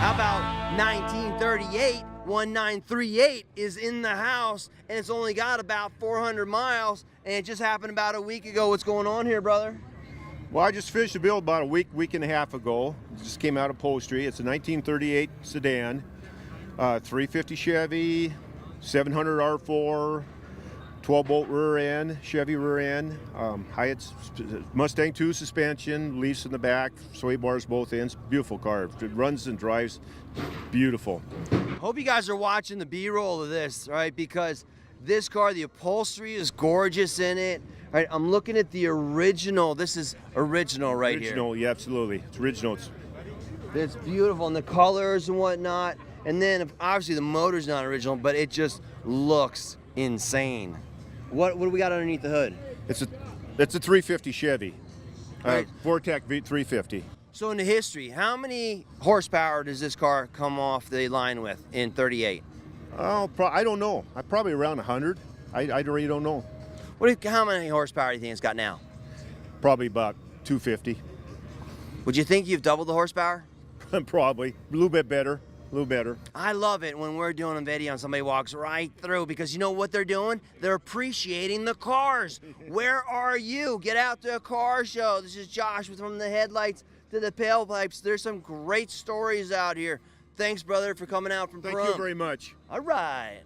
How about 1938? 1938 is in the house, and it's only got about 400 miles, and it just happened about a week ago. What's going on here, brother? Well, I just finished the build about a week and a half ago. It just came out of upholstery. It's a 1938 sedan, 350 Chevy, 700 R4, 12-bolt rear end, Chevy rear end, Hyatt's Mustang 2 suspension, leafs in the back, sway bars both ends. Beautiful car. It runs and drives beautiful. Hope you guys are watching the B-roll of this, right? Because this car, the upholstery is gorgeous in it. Right, I'm looking at the original. This is original right here. Original, yeah, absolutely. It's original. It's beautiful, and the colors and whatnot. And then obviously the motor's not original, but it just looks insane. What do we got underneath the hood? It's a 350 Chevy, Right. Vortec V350. So in the history, how many horsepower does this car come off the line with in 38? Oh, I don't know. Probably around 100. I really don't know. How many horsepower do you think it's got now? Probably about 250. Would you think you've doubled the horsepower? Probably. A little bit better. A little better. I love it when we're doing a video and somebody walks right through, because you know what they're doing? They're appreciating the cars. Where are you? Get out to a car show. This is Josh from the headlights to the tailpipes. There's some great stories out here. Thanks, brother, for coming out from Pahrump. Thank you very much. All right.